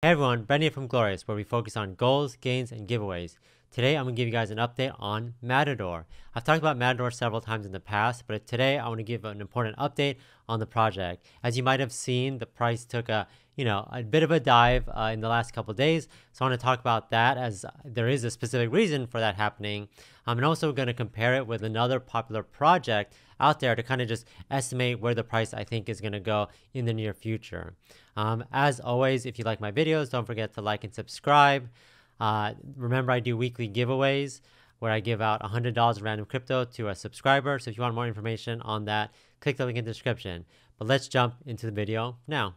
Hey everyone, Brendan from Goalorious, where we focus on goals, gains, and giveaways. Today I'm going to give you guys an update on Matador. I've talked about Matador several times in the past, but today I want to give an important update on the project. As you might have seen, the price took a bit of a dive in the last couple of days. So I want to talk about that as there is a specific reason for that happening. I'm also going to compare it with another popular project out there to kind of just estimate where the price I think is going to go in the near future. As always, if you like my videos, don't forget to like and subscribe. Remember, I do weekly giveaways where I give out $100 of random crypto to a subscriber. So if you want more information on that, click the link in the description. But let's jump into the video now.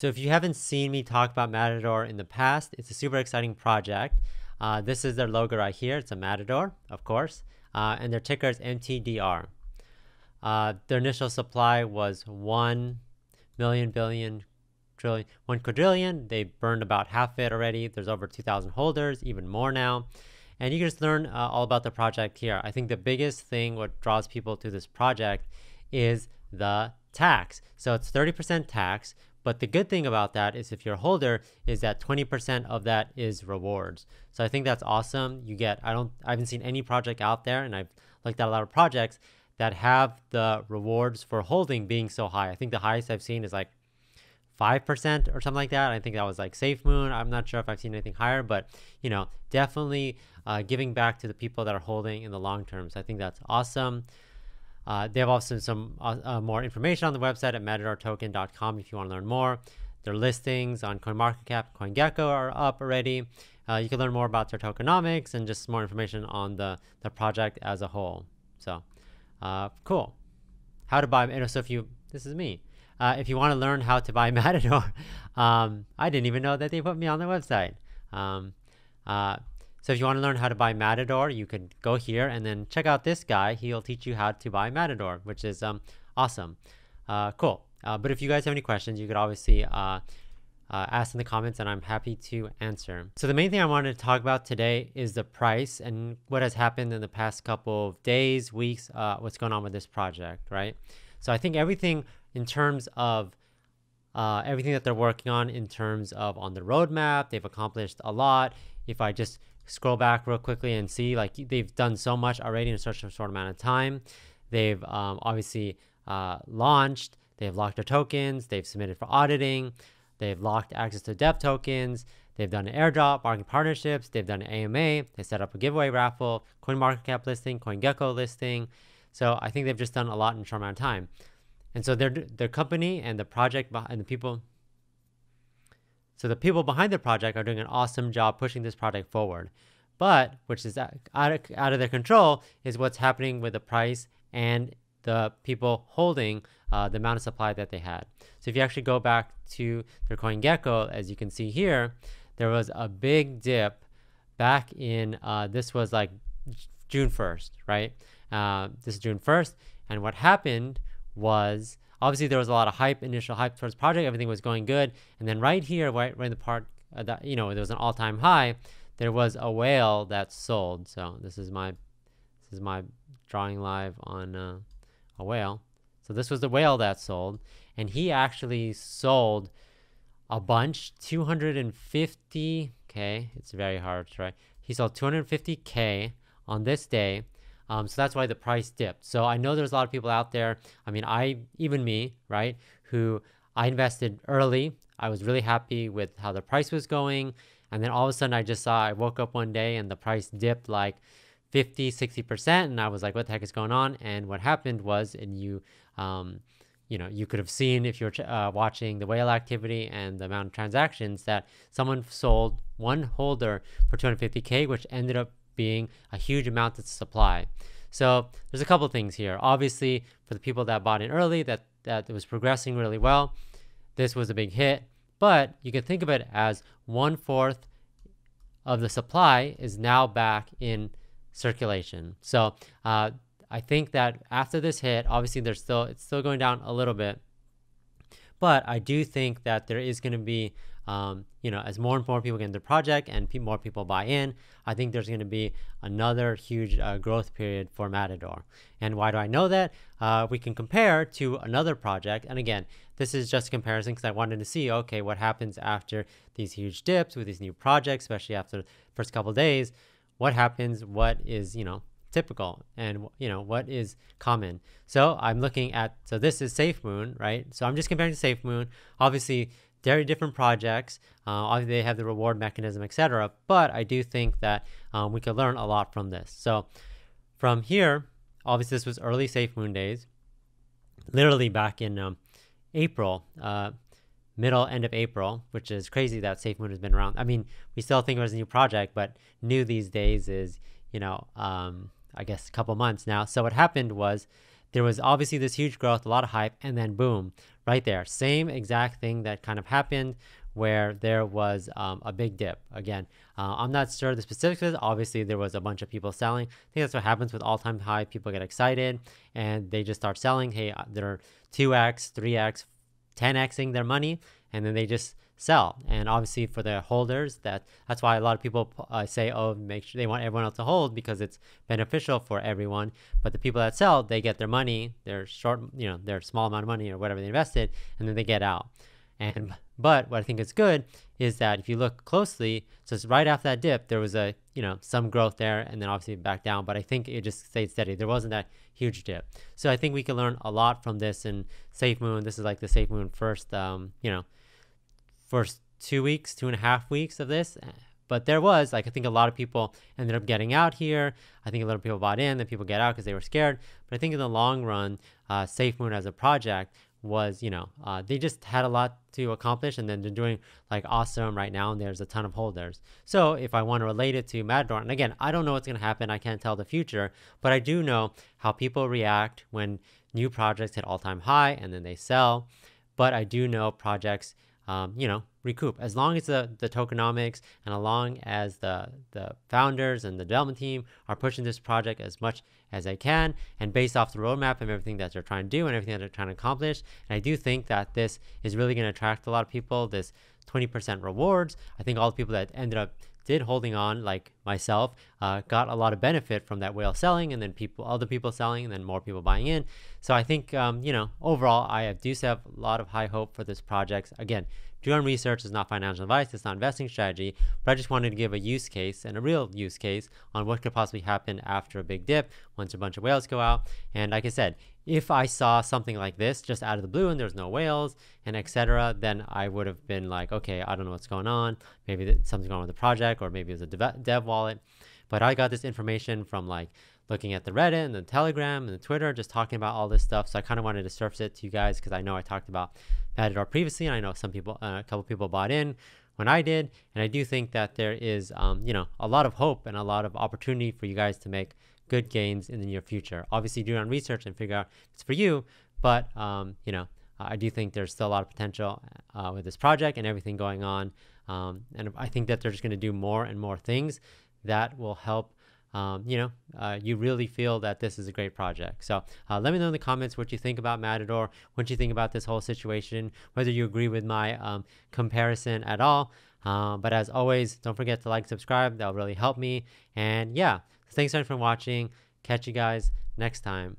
So if you haven't seen me talk about Matador in the past, it's a super exciting project. This is their logo right here. It's a Matador, of course, and their ticker is MTDR. Their initial supply was 1 quadrillion. They burned about half it already. There's over 2,000 holders, even more now. And you can just learn all about the project here. I think the biggest thing, what draws people to this project, is the tax. So it's 30% tax. But the good thing about that is if you're a holder is that 20% of that is rewards. So I think that's awesome. You get, I haven't seen any project out there, and I've looked at a lot of projects that have the rewards for holding being so high. I think the highest I've seen is like 5% or something like that. I think that was like SafeMoon. I'm not sure if I've seen anything higher, but definitely giving back to the people that are holding in the long term. So I think that's awesome. They have also some more information on the website at matadortoken.com if you want to learn more. Their listings on CoinMarketCap, CoinGecko are up already. You can learn more about their tokenomics and just more information on the project as a whole. So cool. How to buy, and so this is me. If you want to learn how to buy Matador, I didn't even know that they put me on the website. So if you want to learn how to buy Matador, you could go here and then check out this guy. He'll teach you how to buy Matador, which is awesome. Cool. But if you guys have any questions, you could obviously ask in the comments, and I'm happy to answer. So the main thing I wanted to talk about today is the price and what has happened in the past couple of days, weeks, what's going on with this project, right? So I think everything in terms of everything that they're working on in terms of on the roadmap, they've accomplished a lot. If I just scroll back real quickly and see, like, they've done so much already in such a short amount of time. They've obviously launched, they've locked their tokens, they've submitted for auditing, they've locked access to dev tokens, they've done an airdrop, marketing partnerships, they've done an AMA, they set up a giveaway raffle, CoinMarketCap listing, CoinGecko listing. So I think they've just done a lot in a short amount of time. And so their company and the project and the people, so the people behind the project are doing an awesome job pushing this project forward. But which is out of their control is what's happening with the price and the people holding the amount of supply that they had. So if you actually go back to their CoinGecko, as you can see here, there was a big dip back in, this was like June 1st, right? This is June 1st. And what happened was, obviously there was a lot of hype, initial hype towards the project, everything was going good. And then right here, right in the part that, there was an all-time high, there was a whale that sold. So this is my drawing live on a whale. So this was the whale that sold, and he actually sold a bunch, 250K. It's very hard, right? He sold 250K on this day. So that's why the price dipped. So I know there's a lot of people out there. I mean, even me, right, who I invested early. I was really happy with how the price was going. And then all of a sudden I woke up one day and the price dipped like 50-60%. And I was like, what the heck is going on? And what happened was, and you could have seen if you're watching the whale activity and the amount of transactions, that someone sold one holder for 250K, which ended up being a huge amount of supply. So there's a couple of things here. Obviously, for the people that bought in early, that it was progressing really well, this was a big hit. But you can think of it as 1/4 of the supply is now back in circulation. So I think that after this hit, obviously it's still going down a little bit, but I do think that there is going to be as more and more people get into the project and more people buy in, I think there's going to be another huge growth period for Matador. And why do I know that? We can compare to another project. And again, this is just a comparison because I wanted to see, okay, what happens after these huge dips with these new projects, especially after the first couple of days. What happens? What is, typical, and what is common. So I'm looking at, so this is safemoon, right? So I'm just comparing to safemoon. Obviously very different projects. Obviously they have the reward mechanism, etc. But I do think that we could learn a lot from this. So from here, obviously this was early safemoon days, literally back in April, end of April, which is crazy that safemoon has been around. I mean, we still think it was a new project, but new these days is, I guess a couple months now. So what happened was there was obviously this huge growth, a lot of hype, and then boom, right there. Same exact thing that kind of happened where there was a big dip. Again, I'm not sure the specifics of it. Obviously, there was a bunch of people selling. I think that's what happens with all-time high. People get excited and they just start selling. Hey, they're 2x, 3x, 10xing their money, and then they just sell. And obviously for the holders, that's why a lot of people say, oh, make sure they want everyone else to hold because it's beneficial for everyone. But the people that sell, they get their money, their their small amount of money or whatever they invested, and then they get out. But what I think is good is that if you look closely, so it's right after that dip, there was a some growth there, and then obviously back down. But I think it just stayed steady. There wasn't that huge dip. So I think we can learn a lot from this in safemoon. This is like the safemoon first first 2 weeks, 2.5 weeks of this. But there was, I think a lot of people ended up getting out here. I think a lot of people bought in, then people get out because they were scared. But I think in the long run, safemoon as a project was, they just had a lot to accomplish, and then they're doing like awesome right now, and there's a ton of holders. So if I want to relate it to Matador, and again, I don't know what's going to happen. I can't tell the future, but I do know how people react when new projects hit all-time high and then they sell. But I do know projects recoup as long as the tokenomics and as long as the founders and the development team are pushing this project as much as they can, and based off the roadmap and everything that they're trying to do and everything that they're trying to accomplish. And I do think that this is really going to attract a lot of people, this 20% rewards. I think all the people that ended up holding on, like myself, got a lot of benefit from that whale selling, and then other people selling, and then more people buying in. So I think overall I do have a lot of high hope for this project. Again, do your own research. It's not financial advice, it's not investing strategy, but I just wanted to give a use case and a real use case on what could possibly happen after a big dip once a bunch of whales go out. And like I said, if I saw something like this just out of the blue and there's no whales and etc., then I would have been like, okay, I don't know what's going on. Maybe something's going on with the project, or maybe it's a dev wallet. But I got this information from like looking at the Reddit and the Telegram and the Twitter, just talking about all this stuff. So I kind of wanted to surface it to you guys because I know I talked about Matador previously, and I know some people, a couple people bought in when I did. And I do think that there is, a lot of hope and a lot of opportunity for you guys to make good gains in the near future. Obviously, do your own research and figure out if it's for you. But, I do think there's still a lot of potential with this project and everything going on. And I think that they're just going to do more and more things that will help you really feel that this is a great project. So let me know in the comments what you think about Matador, what you think about this whole situation, whether you agree with my comparison at all. But as always, don't forget to like, subscribe. That'll really help me. And yeah, thanks so much for watching. Catch you guys next time.